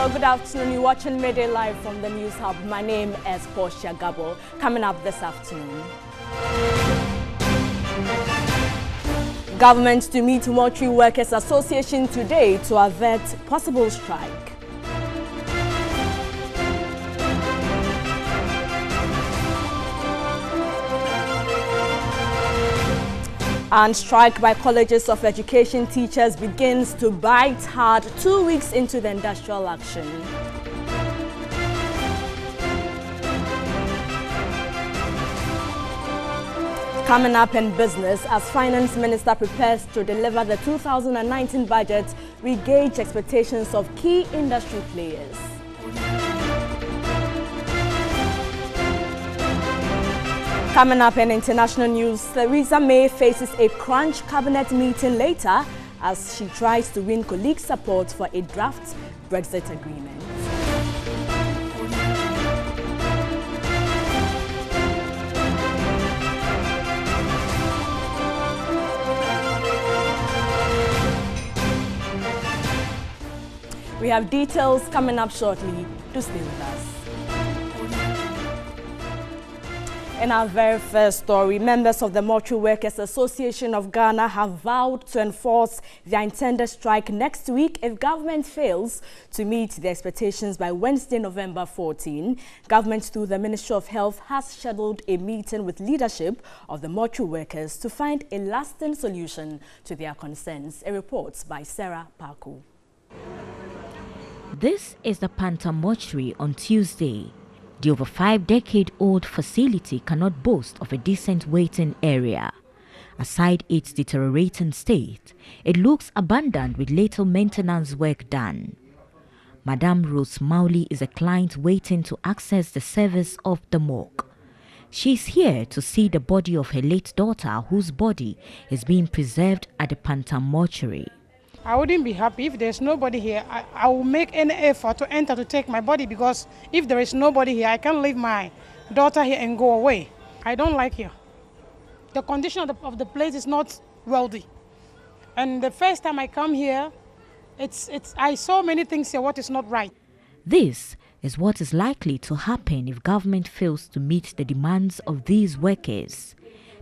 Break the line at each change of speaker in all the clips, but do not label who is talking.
Hello, good afternoon. You're watching Midday Live from the News Hub. My name is Portia Gabo. Coming up this afternoon. Government to meet Mortuary Workers Association today to avert possible strike. And strike by colleges of education teachers begins to bite hard 2 weeks into the industrial action. Coming up in business, as Finance Minister prepares to deliver the 2019 budget, we gauge expectations of key industry players. Coming up in international news, Theresa May faces a crunch cabinet meeting later as she tries to win colleague support for a draft Brexit agreement. We have details coming up shortly. Do stay with us. In our very first story, members of the Mortuary Workers Association of Ghana have vowed to enforce their intended strike next week if government fails to meet the expectations by Wednesday, November 14. Government, through the Ministry of Health, has scheduled a meeting with leadership of the mortuary workers to find a lasting solution to their concerns. A report by Sarah Parku.
This is the Panther Mortuary on Tuesday. The over 5-decade-old facility cannot boast of a decent waiting area. Aside its deteriorating state, it looks abandoned with little maintenance work done. Madame Rose Mowley is a client waiting to access the service of the morgue. She is here to see the body of her late daughter, whose body is being preserved at the Panther Mortuary.
I wouldn't be happy if there's nobody here. I will make any effort to enter to take my body, because if there is nobody here, I can't leave my daughter here and go away. I don't like here. The condition of the place is not wealthy. And the first time I come here, I saw many things here what is not right.
This is what is likely to happen if government fails to meet the demands of these workers.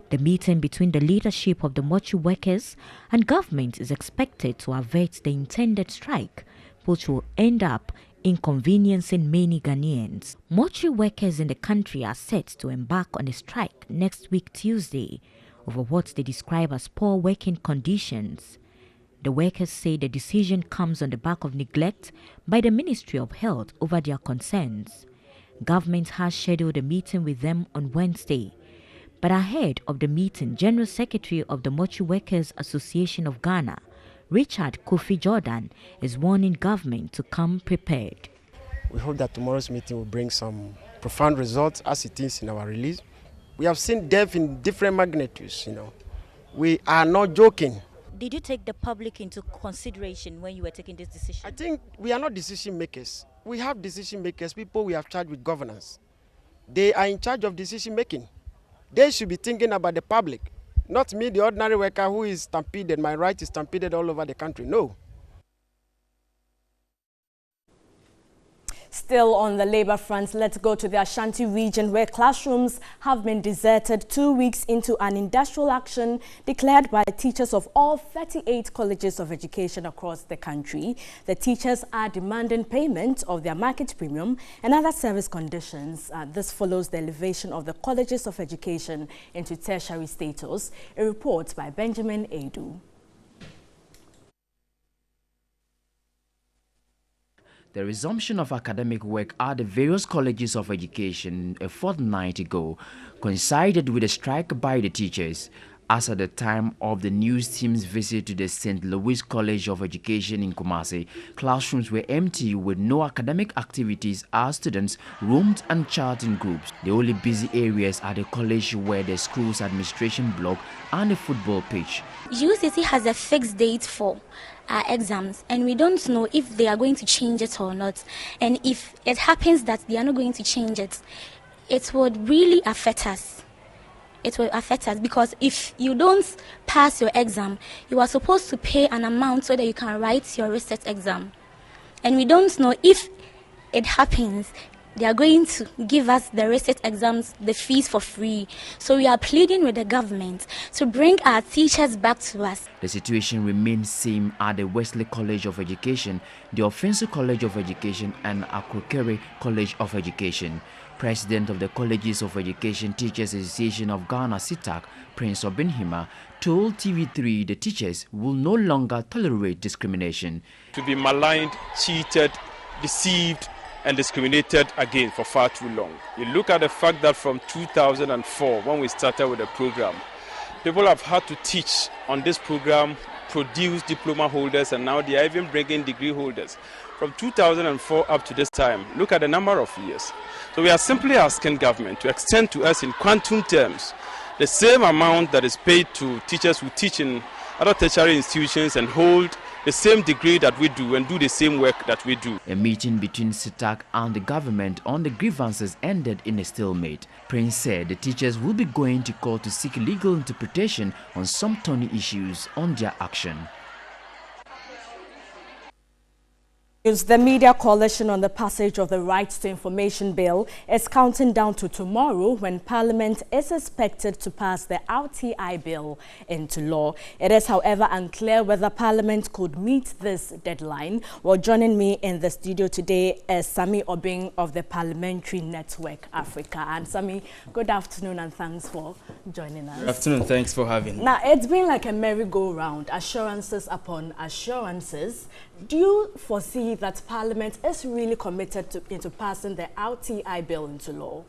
The meeting between the leadership of the mortuary workers and government is expected to avert the intended strike, which will end up inconveniencing many Ghanaians. Mortuary workers in the country are set to embark on a strike next week Tuesday over what they describe as poor working conditions. The workers say the decision comes on the back of neglect by the Ministry of Health over their concerns. Government has scheduled a meeting with them on Wednesday. But ahead of the meeting, General Secretary of the Mortuary Workers Association of Ghana, Richard Kofi Jordan, is warning government to come prepared.
We hope that tomorrow's meeting will bring some profound results, as it is in our release. We have seen death in different magnitudes, We are not joking.
Did you take the public into consideration when you were taking this decision?
I think we are not decision makers. We have decision makers, people we have charged with governance. They are in charge of decision making. They should be thinking about the public, not me, the ordinary worker who is stampeded. My right is stampeded all over the country. No.
Still on the labor front, let's go to the Ashanti region, where classrooms have been deserted 2 weeks into an industrial action declared by teachers of all 38 colleges of education across the country. The teachers are demanding payment of their market premium and other service conditions. This follows the elevation of the colleges of education into tertiary status. A report by Benjamin Edu.
The resumption of academic work at the various colleges of education a fortnight ago coincided with a strike by the teachers. As at the time of the news team's visit to the St. Louis College of Education in Kumasi, classrooms were empty with no academic activities as students roamed and chatted in groups. The only busy areas at the college were the school's administration block and the football pitch.
UCC has a fixed date for our exams, and we don't know if they are going to change it or not. And if it happens that they are not going to change it, it would really affect us. It will affect us, because if you don't pass your exam, you are supposed to pay an amount so that you can write your research exam. and we don't know if it happens, they are going to give us the receipt exams, the fees for free. So we are pleading with the government to bring our teachers back to us.
The situation remains same at the Wesley College of Education, the Offensive College of Education and Akrokere College of Education. President of the Colleges of Education Teachers Association of Ghana, SITAC, Prince Obinhima, told TV3 the teachers will no longer tolerate discrimination.
To be maligned, cheated, deceived, and discriminated against for far too long. You look at the fact that from 2004, when we started with the program, people have had to teach on this program, produce diploma holders, and now they are even bringing degree holders. From 2004 up to this time, look at the number of years. So we are simply asking government to extend to us in quantum terms the same amount that is paid to teachers who teach in other tertiary institutions and hold the same degree that we do and do the same work that we do.
A meeting between SITAC and the government on the grievances ended in a stalemate. Prince said the teachers will be going to court to seek legal interpretation on some thorny issues on their action.
The Media Coalition on the passage of the Right to Information Bill is counting down to tomorrow when Parliament is expected to pass the RTI bill into law. It is, however, unclear whether Parliament could meet this deadline. Well, joining me in the studio today is Sami Obing of the Parliamentary Network Africa. And Sami, good afternoon and thanks for joining us.
Good afternoon, thanks for having me.
Now, it's been like a merry-go-round, assurances upon assurances. Do you foresee that Parliament is really committed into passing the RTI bill into law?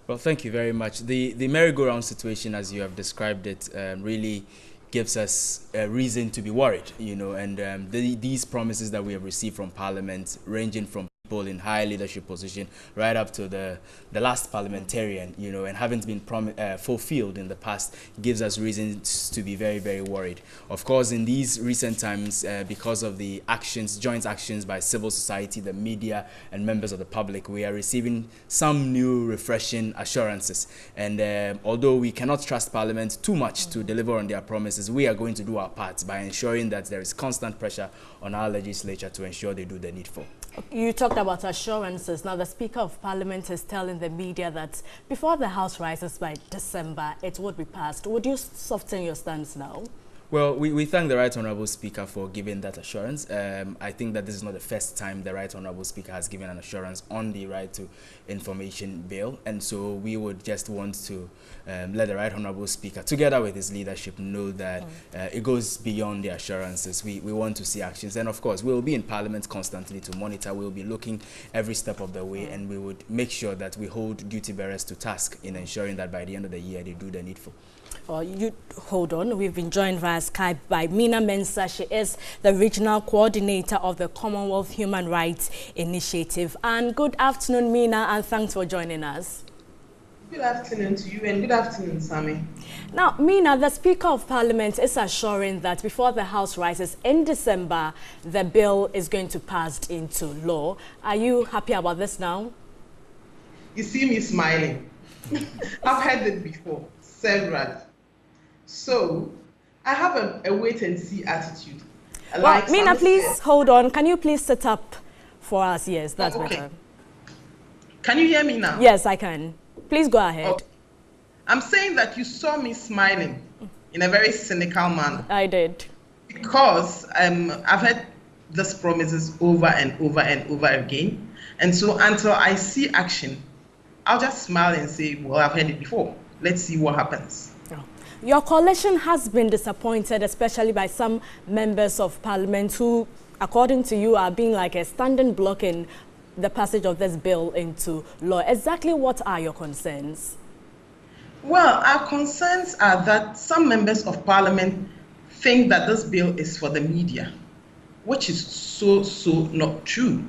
Well, thank you very much. The merry-go-round situation, as you have described it, really gives us a reason to be worried, you know, and these promises that we have received from Parliament, ranging from people in high leadership position right up to the last parliamentarian, you know, and haven't been fulfilled in the past, gives us reasons to be very, very worried. Of course, in these recent times, because of the joint actions by civil society, the media, and members of the public, we are receiving some new refreshing assurances. And although we cannot trust Parliament too much to deliver on their promises, we are going to do our part by ensuring that there is constant pressure on our legislature to ensure they do the needful.
You talked about assurances. Now, the Speaker of Parliament is telling the media that before the House rises by December, it would be passed. Would you soften your stance now?
Well, we thank the Right Honourable Speaker for giving that assurance. I think that this is not the first time the Right Honourable Speaker has given an assurance on the Right to Information Bill. And so we would just want to let the Right Honourable Speaker, together with his leadership, know that it goes beyond the assurances. We want to see actions. And of course, we'll be in Parliament constantly to monitor. We'll be looking every step of the way, and we would make sure that we hold duty bearers to task in ensuring that by the end of the year, they do the needful.
You hold on. We've been joined via Skype by Mina Mensah. She is the regional coordinator of the Commonwealth Human Rights Initiative. And good afternoon, Mina, and thanks for joining us.
Good afternoon to you, and good afternoon, Sami.
Now, Mina, the Speaker of Parliament is assuring that before the House rises in December, the bill is going to pass into law. Are you happy about this now?
You see me smiling. I've heard it before, several. So, I have a wait-and-see attitude.
Well, Mina, please hold on. Can you please sit up for us? Yes, that's better.
Can you hear me now?
Yes, I can. Please go ahead.
Okay. I'm saying that you saw me smiling in a very cynical manner.
I did.
Because I've heard these promises over and over and over again. And so until I see action, I'll just smile and say, well, I've heard it before. Let's see what happens.
Your coalition has been disappointed, especially by some members of Parliament who, according to you, are being like a standing block in the passage of this bill into law. Exactly what are your concerns?
Well, our concerns are that some members of Parliament think that this bill is for the media, which is so not true.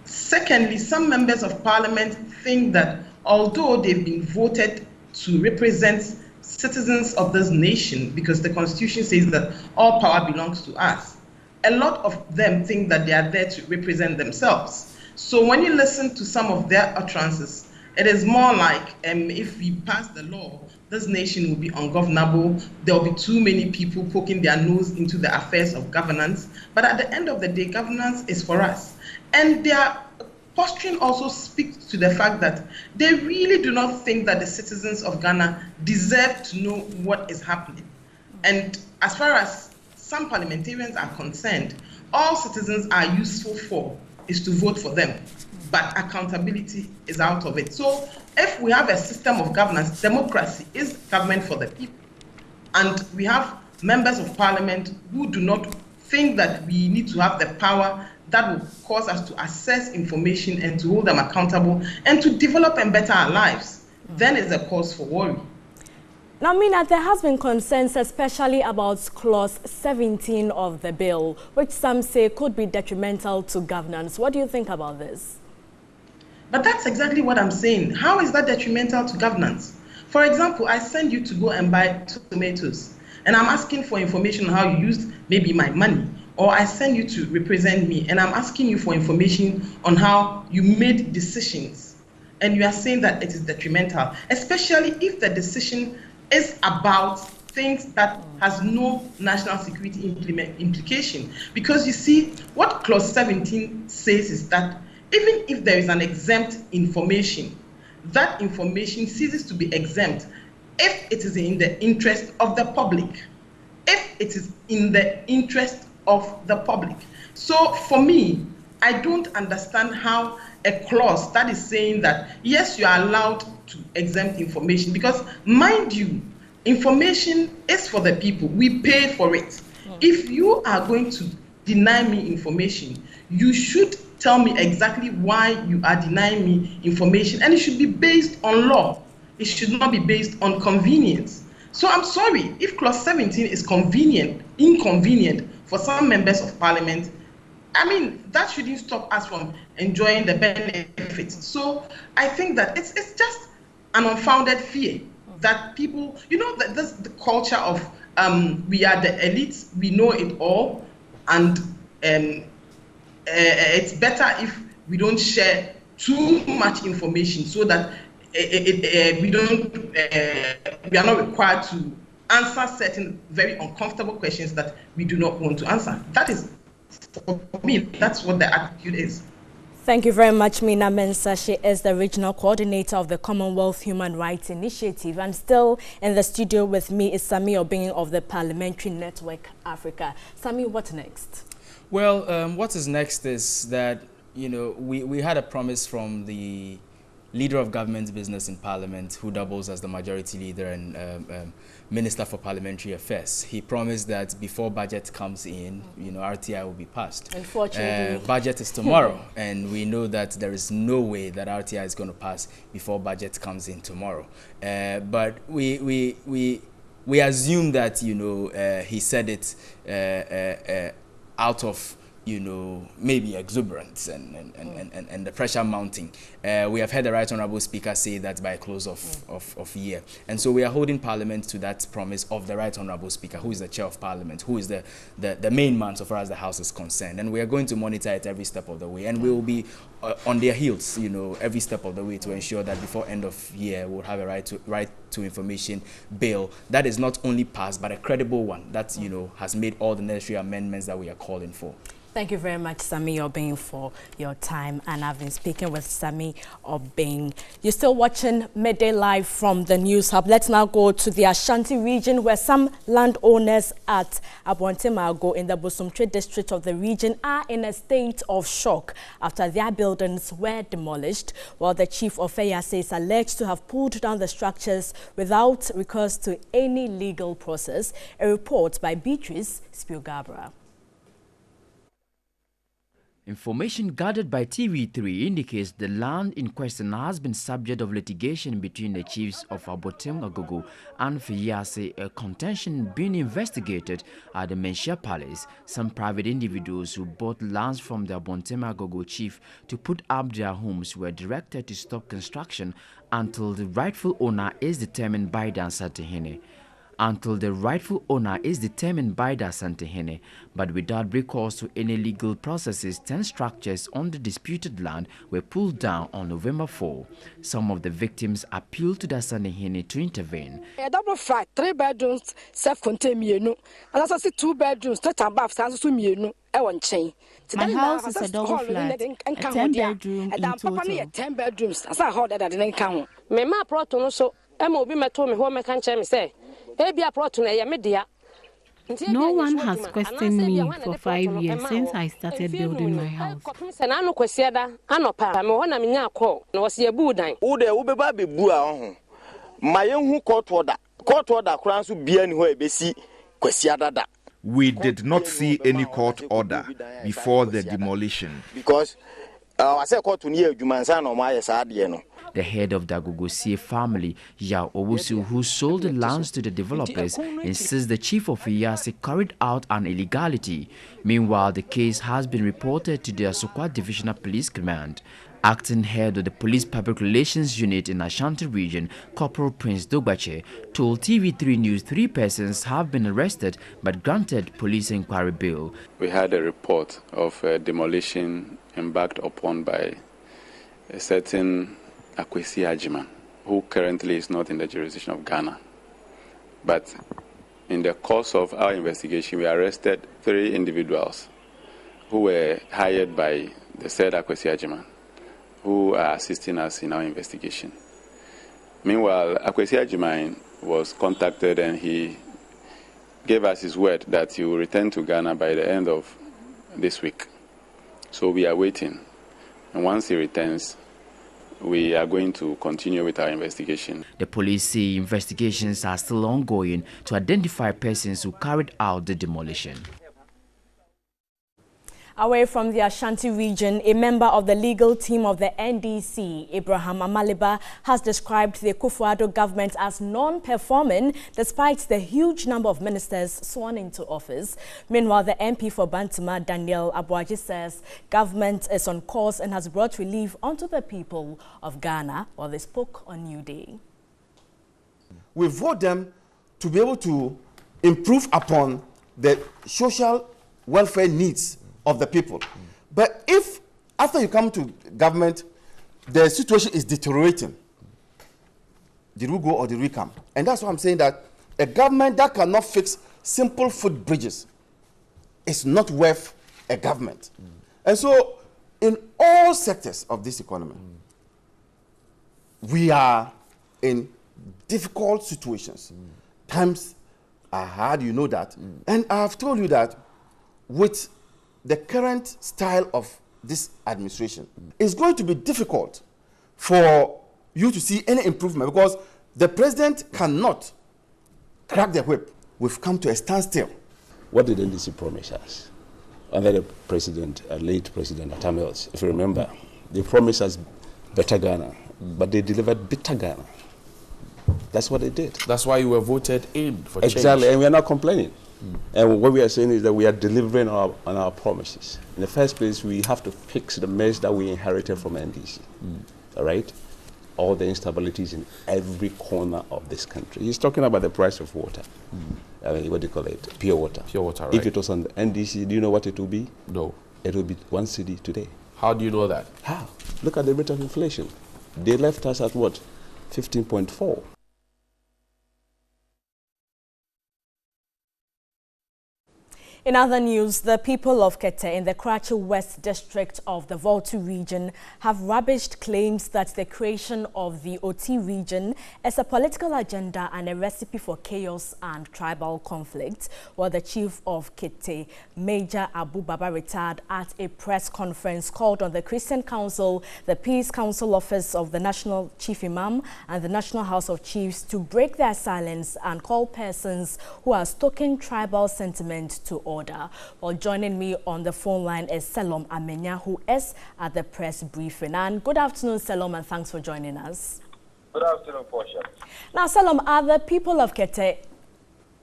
Secondly, some members of Parliament think that although they've been voted to represent citizens of this nation, because the Constitution says that all power belongs to us, a lot of them think that they are there to represent themselves. So when you listen to some of their utterances, It is more like if we pass the law, this nation will be ungovernable. There will be too many people poking their nose into the affairs of governance. But at the end of the day, governance is for us. And their posturing also speaks to the fact that they really do not think that the citizens of Ghana deserve to know what is happening. And as far as some parliamentarians are concerned, all citizens are useful for is to vote for them, but accountability is out of it. So if we have a system of governance, democracy is government for the people, and we have members of parliament who do not think that we need to have the power that will cause us to access information and to hold them accountable and to develop and better our lives, then it's a cause for worry.
Now, Mina, there has been concerns especially about Clause 17 of the bill, which some say could be detrimental to governance. What do you think about this?
But that's exactly what I'm saying. How is that detrimental to governance? For example, I send you to go and buy tomatoes, and I'm asking for information on how you used maybe my money. Or I send you to represent me, and I'm asking you for information on how you made decisions. And you are saying that it is detrimental, especially if the decision is about things that has no national security implication. Because you see, what Clause 17 says is that even if there is an exempt information, that information ceases to be exempt if it is in the interest of the public. If it is in the interest of the public. So for me, I don't understand how a clause that is saying that, yes, you are allowed to exempt information, because mind you, information is for the people. We pay for it. If you are going to deny me information, you should tell me exactly why you are denying me information, and it should be based on law. It should not be based on convenience. So I'm sorry, if Clause 17 is inconvenient for some members of parliament, I mean, that shouldn't stop us from enjoying the benefits. So I think that it's just an unfounded fear that people, you know, that this the culture of we are the elites, we know it all, and it's better if we don't share too much information so that we are not required to answer certain very uncomfortable questions that we do not want to answer. That is, for me, that's what the attitude is.
Thank you very much, Mina Mensah. She is the Regional Coordinator of the Commonwealth Human Rights Initiative. And still in the studio with me is Sami Obeng of the Parliamentary Network Africa. Sami, what next?
Well, what is next is that, you know, we had a promise from the Leader of Government Business in Parliament, who doubles as the Majority Leader and Minister for Parliamentary Affairs. He promised that before budget comes in, you know, RTI will be passed.
Unfortunately.
Budget is tomorrow, and we know that there is no way that RTI is going to pass before budget comes in tomorrow. But we assume that, you know, he said it out of, you know, maybe exuberance and the pressure mounting. We have heard the Right Honourable Speaker say that by close of year. And so we are holding Parliament to that promise of the Right Honourable Speaker, who is the Chair of Parliament, who is the main man so far as the House is concerned. And we are going to monitor it every step of the way. And we will be on their heels, you know, every step of the way to ensure that before end of year, we'll have a right to information bill that is not only passed, but a credible one that, you know, has made all the necessary amendments that we are calling for.
Thank you very much, Sami Obeng, for your time. And I've been speaking with Sami Obeng. You're still watching Midday Live from the News Hub. Let's now go to the Ashanti region, where some landowners at Abontemago in the Bosomtwe district of the region are in a state of shock after their buildings were demolished, while the chief of Eyase is alleged to have pulled down the structures without recourse to any legal process. A report by Beatrice Spiogabra.
Information gathered by TV3 indicates the land in question has been subject of litigation between the chiefs of Abontemago and Eyase, a contention being investigated at the Menchia Palace. Some private individuals who bought lands from the Abontemago chief to put up their homes were directed to stop construction until the rightful owner is determined by the Ansatehene. until the rightful owner is determined by the Asantehene, but without recourse to any legal processes. 10 structures on the disputed land were pulled down on November 4. Some of the victims appealed to the Asantehene to intervene.
A double flat, 3 bedrooms, self-contained, and also 2 bedrooms, 2 baths, and so chain.
My house is a double flat, a 10-bedroom in total.
10 bedrooms, as I heard that I didn't count.
Me ma proton so MOB me told me home can me say ebia proton e Midday.
No one has questioned me for 5 years since I started building my house.
Na no kwasiada anopa me ho na me nya call na wose ebu dan.
Wo de wo be ba bebu a ho. Ma ye hu court order kran so bia ni ho ebesi kwasiada da.
We did not see any court order before the demolition.
Because I said court ni adwumansa na o ma ye sa de no.
The head of the Agogosie family, Yao Owusu, who sold the lands to the developers, insists the chief of Iyase carried out an illegality. Meanwhile, the case has been reported to the Asokwa Divisional Police Command. Acting head of the Police Public Relations Unit in Ashanti Region, Corporal Prince Dogbache, told TV3 News 3 persons have been arrested but granted police inquiry bail.
We had a report of demolition embarked upon by a certain Akwesi Ajiman, who currently is not in the jurisdiction of Ghana. But in the course of our investigation, we arrested 3 individuals who were hired by the said Akwesi Ajiman, who are assisting us in our investigation. Meanwhile, Akwesi Ajiman was contacted and he gave us his word that he will return to Ghana by the end of this week. So we are waiting. And once he returns, we are going to continue with our investigation.
The police say investigations are still ongoing to identify persons who carried out the demolition.
Away from the Ashanti region, a member of the legal team of the NDC, Abraham Amaliba, has described the Akufo-Addo government as non-performing despite the huge number of ministers sworn into office. Meanwhile, the MP for Bantama, Daniel Abuaji, says government is on course and has brought relief onto the people of Ghana while they spoke on New Day.
We vote them to be able to improve upon the social welfare needs of the people. But if after you come to government, the situation is deteriorating, did we go or did we come? And that's why I'm saying that a government that cannot fix simple footbridges is not worth a government. And so in all sectors of this economy, we are in difficult situations. Times are hard, you know that. And I've told you that with the current style of this administration, it's going to be difficult for you to see any improvement because the president cannot crack the whip. We've come to a standstill.
What did NDC promise us? Under the president, late President Atamils, if you remember, they promised us better Ghana, but they delivered bitter Ghana. That's what they did.
That's why you were voted in for change.
Exactly, and we are not complaining. And what we are saying is that we are delivering on our promises. In the first place, we have to fix the mess that we inherited from NDC. All right? All the instabilities in every corner of this country. He's talking about the price of water. I mean, what do you call it? Pure water.
Pure water, right.
If it was on the NDC, do you know what it will be?
No.
It will be 1 cedi today.
How do you know that?
How? Look at the rate of inflation. They left us at what? 15.4.
In other news, the people of Kete in the Karachi West District of the Volta region have rubbished claims that the creation of the OT region is a political agenda and a recipe for chaos and tribal conflict. While the chief of Kete, Major Abu Baba, retired at a press conference called on the Christian Council, the Peace Council Office of the National Chief Imam and the National House of Chiefs to break their silence and call persons who are stoking tribal sentiment to order. Well, joining me on the phone line is Selom Amenya, who is at the press briefing. And good afternoon, Selom, and thanks for joining us.
Good afternoon, Portia.
Now, Selom, are the people of Kete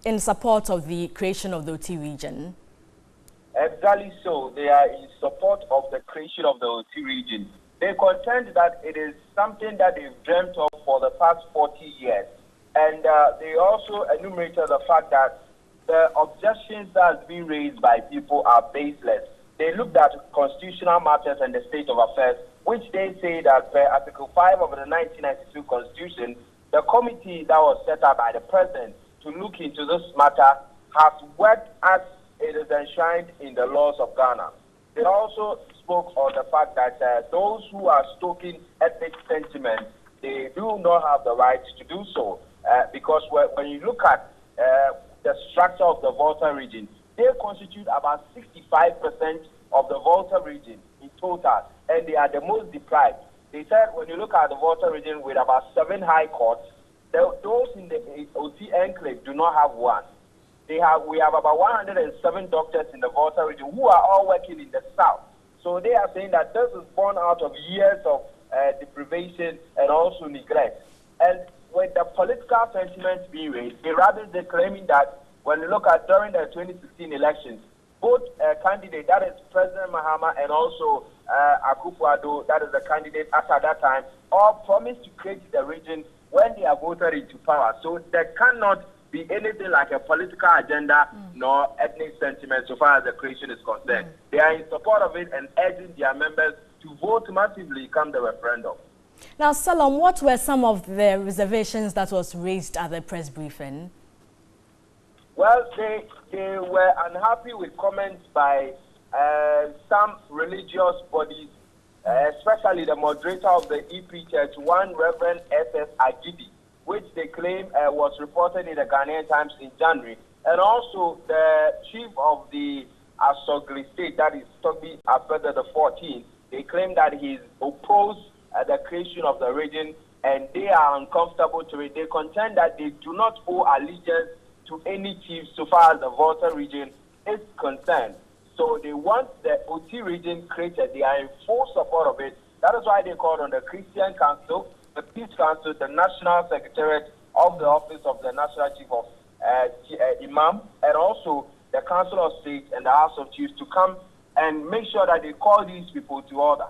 in support of the creation of the OT region?
Exactly so. They are in support of the creation of the OT region. They contend that it is something that they've dreamt of for the past 40 years. And they also enumerated the fact that the objections that have been raised by people are baseless. They looked at constitutional matters and the state of affairs, which they say that per Article 5 of the 1992 Constitution, the committee that was set up by the President to look into this matter has worked as it is enshrined in the laws of Ghana. They also spoke on the fact that those who are stoking ethnic sentiment, they do not have the right to do so. Because when you look at the structure of the Volta region, they constitute about 65% of the Volta region in total, and they are the most deprived. They said when you look at the Volta region with about 7 high courts, those in the OT enclave do not have one. We have about 107 doctors in the Volta region who are all working in the south. So they are saying that this is born out of years of deprivation and also neglect. And with the political sentiments being raised, they're claiming that when you look at during the 2016 elections, both candidates, that is President Mahama and also Akufo-Addo, that is the candidate at that time, all promised to create the region when they are voted into power. So there cannot be anything like a political agenda nor ethnic sentiment so far as the creation is concerned. They are in support of it and urging their members to vote massively come the referendum.
Now, Salom, what were some of the reservations that was raised at the press briefing?
Well, they were unhappy with comments by some religious bodies, especially the moderator of the EP Church, one Reverend S.S. Agidi, which they claim was reported in the Ghanaian Times in January, and also the chief of the Asogli state, that is Toby Afeda the 14th. They claim that he's opposed the creation of the region, and they are uncomfortable to it. They contend that they do not owe allegiance to any chief so far as the Volta region is concerned. So they want the OT region created. They are in full support of it. That is why they called on the Christian Council, the Peace Council, the National Secretariat of the Office of the National Chief of Imam, and also the Council of State and the House of Chiefs to come and make sure that they call these people to order.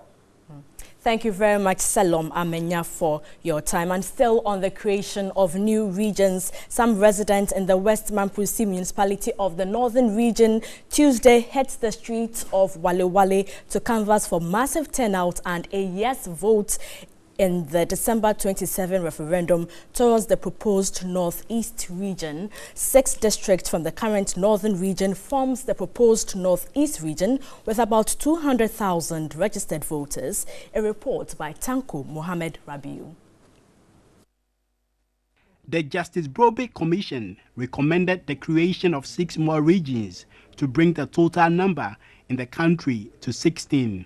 Thank you very much, Salom Amenya, for your time. And still on the creation of new regions, some residents in the West Mamprusi municipality of the Northern Region Tuesday hit the streets of Wale Wale to canvass for massive turnout and a yes vote in the December 27 referendum towards the proposed Northeast region. 6 districts from the current Northern region forms the proposed Northeast region with about 200,000 registered voters. A report by Tanko Mohammed Rabiu.
The Justice Brobe Commission recommended the creation of 6 more regions to bring the total number in the country to 16.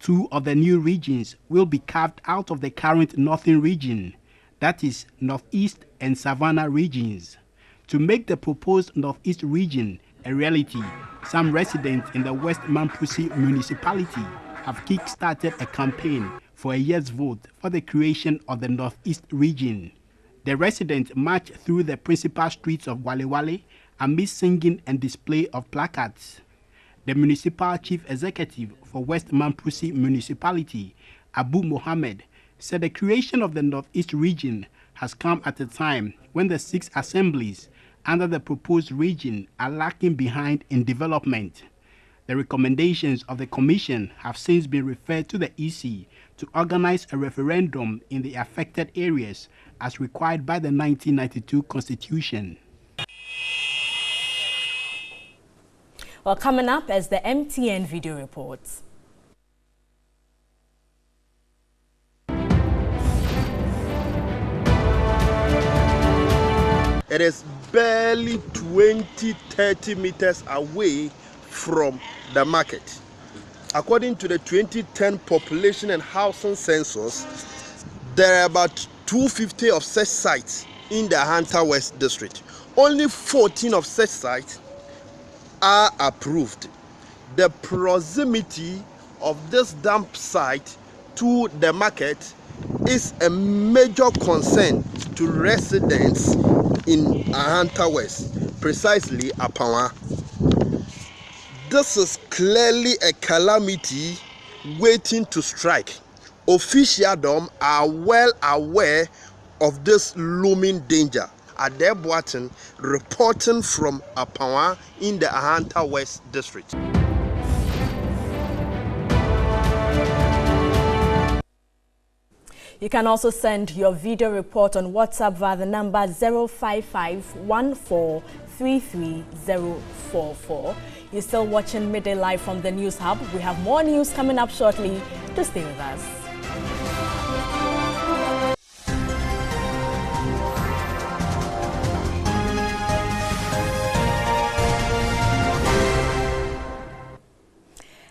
2 of the new regions will be carved out of the current Northern region, that is, Northeast and Savannah regions. To make the proposed Northeast region a reality, some residents in the West Mamprusi municipality have kick-started a campaign for a yes vote for the creation of the Northeast region. The residents marched through the principal streets of Wale Wale amid singing and display of placards. The municipal chief executive for West Mamprusi municipality, Abu Mohammed, said the creation of the Northeast region has come at a time when the 6 assemblies under the proposed region are lacking behind in development. The recommendations of the commission have since been referred to the EC to organize a referendum in the affected areas as required by the 1992 Constitution.
Well, coming up is the MTN video reports.
It is barely 20-30 meters away from the market. According to the 2010 population and housing census, there are about 250 of such sites in the Hunter West district. Only 14 of such sites are approved. The proximity of this dump site to the market is a major concern to residents in Ahanta West, precisely Apawa. This is clearly a calamity waiting to strike. Officialdom are well aware of this looming danger. Ade Boatin reporting from Apawa in the Ahanta West District.
You can also send your video report on WhatsApp via the number 05514330044. You're still watching Midday Live from the News Hub. We have more news coming up shortly. To stay with us.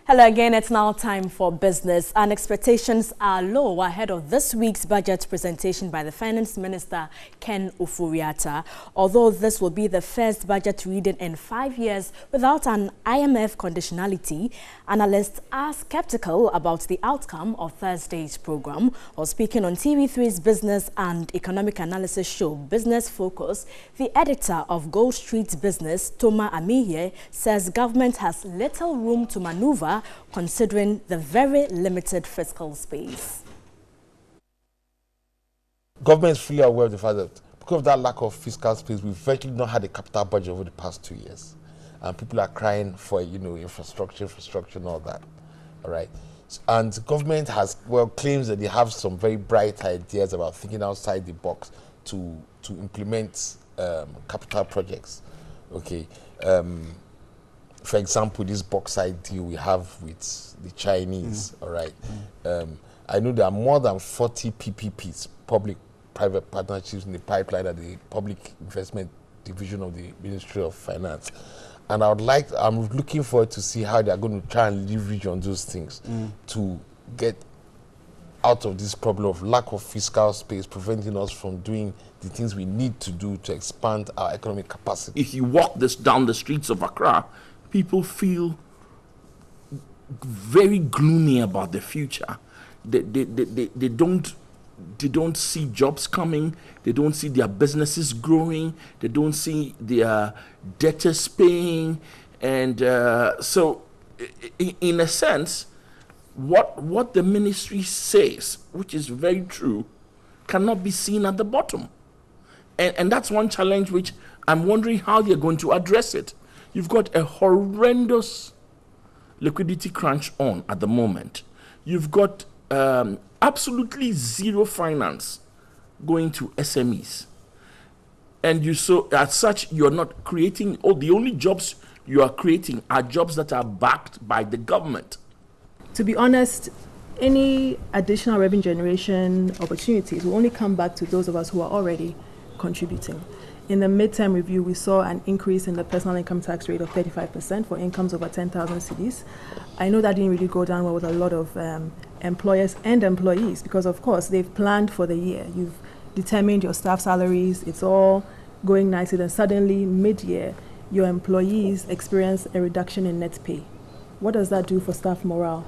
Hello again, it's now time for business, and expectations are low ahead of this week's budget presentation by the Finance Minister, Ken Ofori-Atta. Although this will be the first budget reading in 5 years without an IMF conditionality, analysts are skeptical about the outcome of Thursday's program. While speaking on TV3's business and economic analysis show Business Focus, the editor of Gold Street Business, Toma Amiye, says government has little room to maneuver considering the very limited fiscal space.
Government is fully aware of the fact that because of that lack of fiscal space, we've virtually not had a capital budget over the past 2 years. And people are crying for, infrastructure and all that. All right. And government claims that they have some very bright ideas about thinking outside the box to implement capital projects. Okay. For example, this bauxite deal we have with the Chinese, all right. I know there are more than 40 PPPs, public-private partnerships, in the pipeline at the Public Investment Division of the Ministry of Finance. And I'm looking forward to see how they are going to try and leverage on those things to get out of this problem of lack of fiscal space, preventing us from doing the things we need to do to expand our economic capacity.
If you walk down the streets of Accra, people feel very gloomy about the future. They don't see jobs coming. They don't see their businesses growing. They don't see their debtors paying. And so, in a sense, what the ministry says, which is very true, cannot be seen at the bottom. And that's one challenge which I'm wondering how they're going to address it. You've got a horrendous liquidity crunch on at the moment. You've got absolutely zero finance going to SMEs. And as such, you're not creating, the only jobs you are creating are jobs that are backed by the government.
To be honest, any additional revenue generation opportunities will only come back to those of us who are already contributing. In the midterm review, we saw an increase in the personal income tax rate of 35% for incomes over 10,000 cedis. I know that didn't really go down well with a lot of employers and employees because, of course, they've planned for the year. You've determined your staff salaries. It's all going nicely. Then suddenly, mid-year, your employees experience a reduction in net pay. What does that do for staff morale?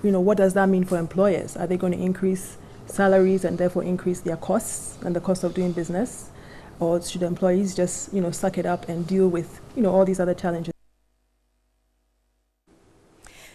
What does that mean for employers? Are they going to increase salaries and therefore increase their costs and the cost of doing business? Or should employees just, suck it up and deal with, all these other challenges?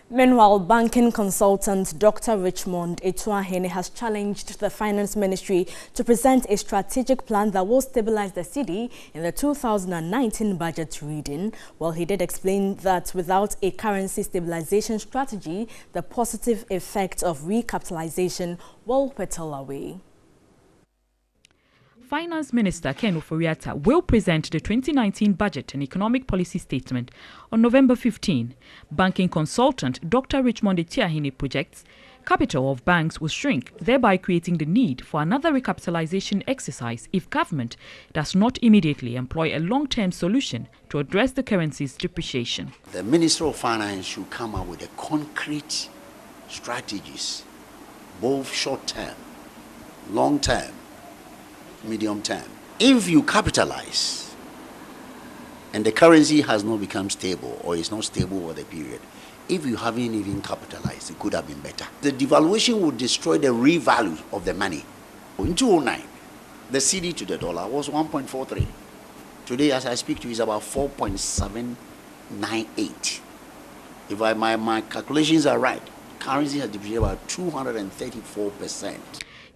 Meanwhile, banking consultant Dr. Richmond Etuahene has challenged the Finance Ministry to present a strategic plan that will stabilize the cedi in the 2019 budget reading. Well, he did explain that without a currency stabilization strategy, the positive effect of recapitalization will whittle away.
Finance Minister Ken Ofori-Atta will present the 2019 Budget and Economic Policy Statement on November 15. Banking consultant Dr. Richmond Etuahene projects capital of banks will shrink, thereby creating the need for another recapitalization exercise if government does not immediately employ a long-term solution to address the currency's depreciation.
The Minister of Finance should come up with a concrete strategies, both short-term, long-term, medium term. If you capitalize and the currency has not become stable or is not stable over the period, if you haven't even capitalized, it could have been better. The devaluation would destroy the real value of the money. In 2009, the cedi to the dollar was 1.43. Today, as I speak to you, is about 4.798. If my calculations are right, currency has depreciated about 234%.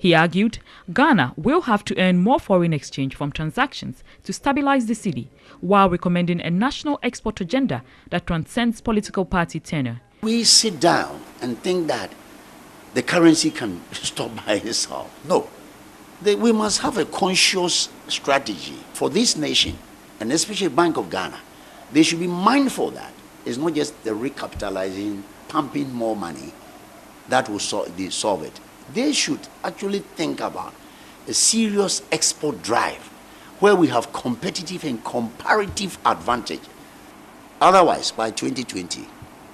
He argued Ghana will have to earn more foreign exchange from transactions to stabilize the cedi, while recommending a national export agenda that transcends political party tenure.
We sit down and think that the currency can stop by itself. No. We must have a conscious strategy for this nation, and especially Bank of Ghana. They should be mindful that it's not just the recapitalizing, pumping more money that will solve it. They should actually think about a serious export drive where we have competitive and comparative advantage. Otherwise, by 2020,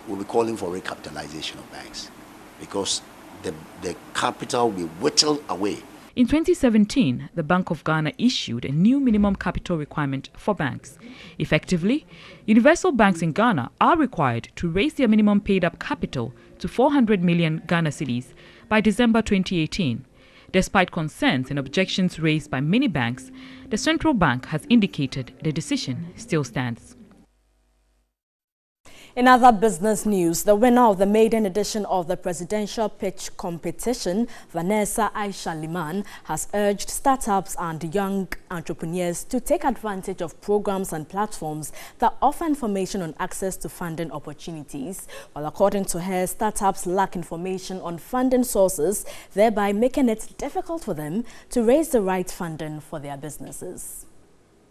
we'll be calling for recapitalization of banks because the capital will be whittled away.
In 2017, the Bank of Ghana issued a new minimum capital requirement for banks. Effectively, universal banks in Ghana are required to raise their minimum paid-up capital to 400 million Ghana cedis by December 2018. Despite concerns and objections raised by many banks, the central bank has indicated the decision still stands.
In other business news, the winner of the maiden edition of the presidential pitch competition, Vanessa Aisha Liman, has urged startups and young entrepreneurs to take advantage of programs and platforms that offer information on access to funding opportunities. While according to her, startups lack information on funding sources, thereby making it difficult for them to raise the right funding for their businesses.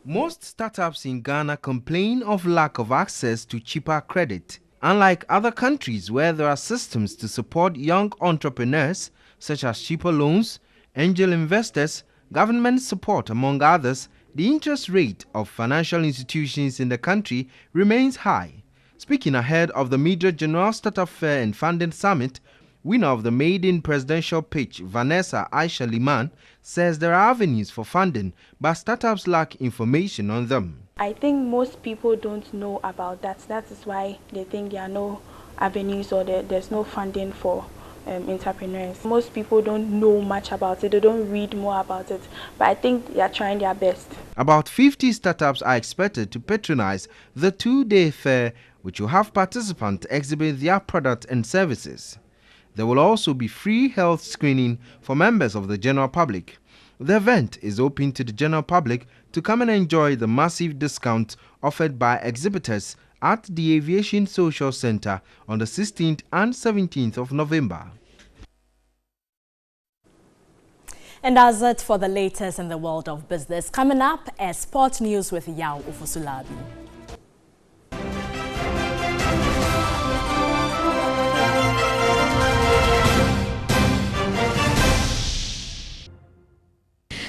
Most startups in Ghana complain of lack of access to cheaper credit. Unlike other countries where there are systems to support young entrepreneurs, such as cheaper loans, angel investors, government support, among others, the interest rate of financial institutions in the country remains high. Speaking ahead of the Midday General Startup Fair and Funding Summit, winner of the maiden presidential pitch, Vanessa Aisha Liman, says there are avenues for funding, but startups lack information on them.
I think most people don't know about that. That is why they think there are no avenues or there's no funding for entrepreneurs. Most people don't know much about it. They don't read more about it. But I think they are trying their best.
About 50 startups are expected to patronize the two-day fair, which will have participants exhibit their products and services. There will also be free health screening for members of the general public. The event is open to the general public to come and enjoy the massive discount offered by exhibitors at the Aviation Social Center on the 16th and 17th of November.
And that's it for the latest in the world of business. Coming up is Sport News with Yao Ufusulabi.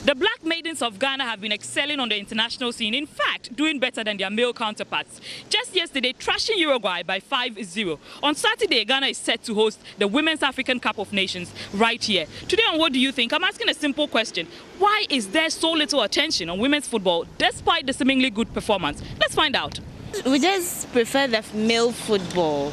The black maidens of Ghana have been excelling on the international scene, in fact, doing better than their male counterparts. Just yesterday, trashing Uruguay by 5-0. On Saturday, Ghana is set to host the Women's African Cup of Nations right here. Today on What Do You Think? I'm asking a simple question. Why is there so little attention on women's football despite the seemingly good performance? Let's find out.
We just prefer the male football.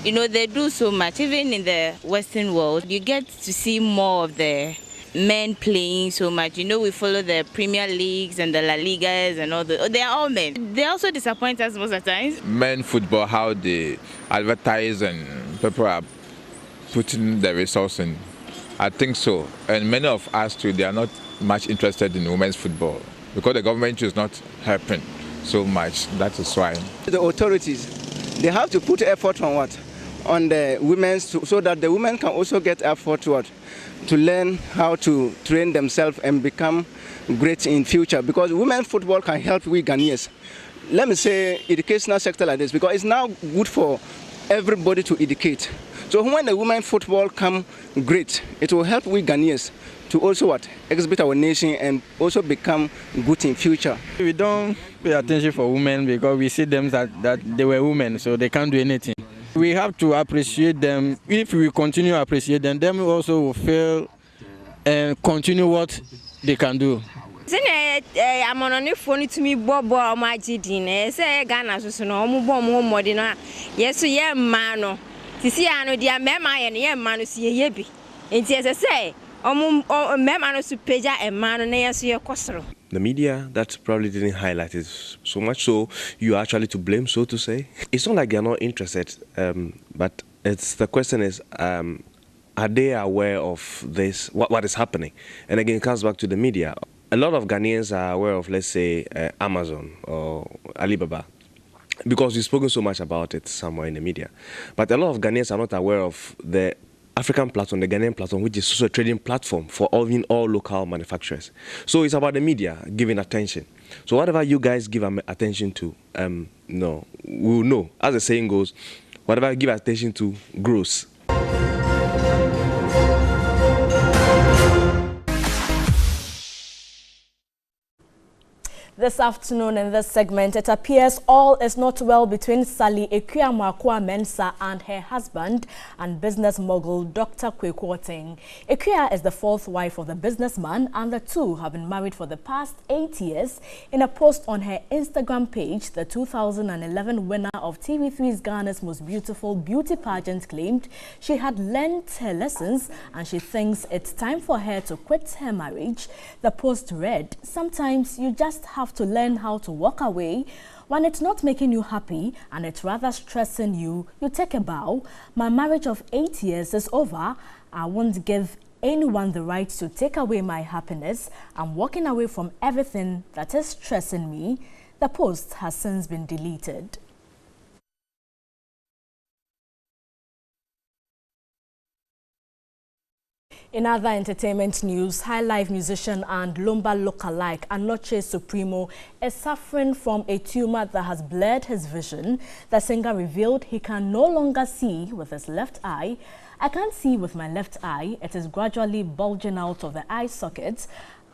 You know, they do so much. Even in the Western world, you get to see more of the men playing so much. You know, we follow the Premier Leagues and the La Ligas and all they are all men. They also disappoint us most of the times.
Men football, how they advertise and people are putting the resource in. I think so. And many of us too, they are not much interested in women's football because the government is not helping so much. That is why.
The authorities, they have to put effort on what? On the women so that the women can also get effort to learn how to train themselves and become great in future, because women's football can help we Ghanaians. Let me say educational sector like this, because it's now good for everybody to educate. So when the women's football come great, it will help we Ghanaians to also exhibit our nation and also become good in future.
We don't pay attention for women because we see them that they were women, so they can't do anything. We have to appreciate them. If we continue to appreciate them, then we also will fail and continue what they can do.
I'm on a phone to me, Bob, or my GD. Say, Ghana, so no more modern. Yes, so yeah, mano. To see, I know dear Mamma and yeah, man, see a yebi. And as I say, Mamma to pay a man and I see a coster.
The media that probably didn't highlight it so much, so you are actually to blame, so to say. It's not like they're not interested, but the question is, Are they aware of this, what is happening? And again, it comes back to the media. A lot of Ghanaians are aware of, let's say, Amazon or Alibaba, because we've spoken so much about it somewhere in the media. But a lot of Ghanaians are not aware of the African platform, the Ghanaian platform, which is also a trading platform for all local manufacturers. So it's about the media giving attention. So whatever you guys give attention to, no, we'll know. As the saying goes, whatever you give attention to grows.
This afternoon in this segment, it appears all is not well between Sally Ekuya-Mensah and her husband and business mogul Dr. Kweku. Ekuya is the fourth wife of the businessman, and the two have been married for the past 8 years. In a post on her Instagram page, the 2011 winner of TV3's Ghana's Most Beautiful Beauty Pageant claimed she had learned her lessons and she thinks it's time for her to quit her marriage. The post read, "Sometimes you just have to learn how to walk away. When it's not making you happy and it's rather stressing you, you take a bow. My marriage of 8 years is over. I won't give anyone the right to take away my happiness. I'm walking away from everything that is stressing me." The post has since been deleted. In other entertainment news, high life musician and Lumba lookalike Anoche Supremo is suffering from a tumor that has blurred his vision. The singer revealed he can no longer see with his left eye. "I can't see with my left eye. It is gradually bulging out of the eye sockets.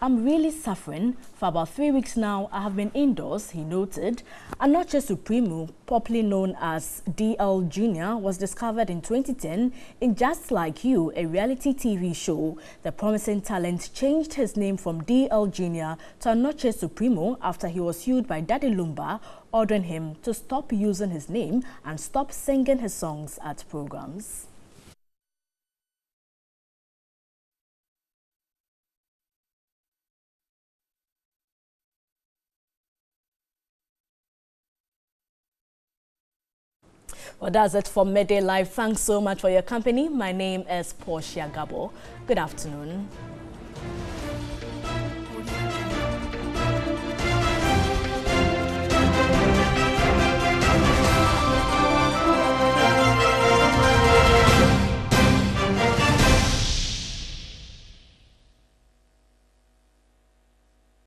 I'm really suffering. For about 3 weeks now, I have been indoors," he noted. Anoche Supremo, popularly known as DL Jr., was discovered in 2010 in Just Like You, a reality TV show. The promising talent changed his name from DL Jr. to Anoche Supremo after he was sued by Daddy Lumba, ordering him to stop using his name and stop singing his songs at programs. Well, that's it for Midday Live. Thanks so much for your company. My name is Portia Gabo. Good afternoon.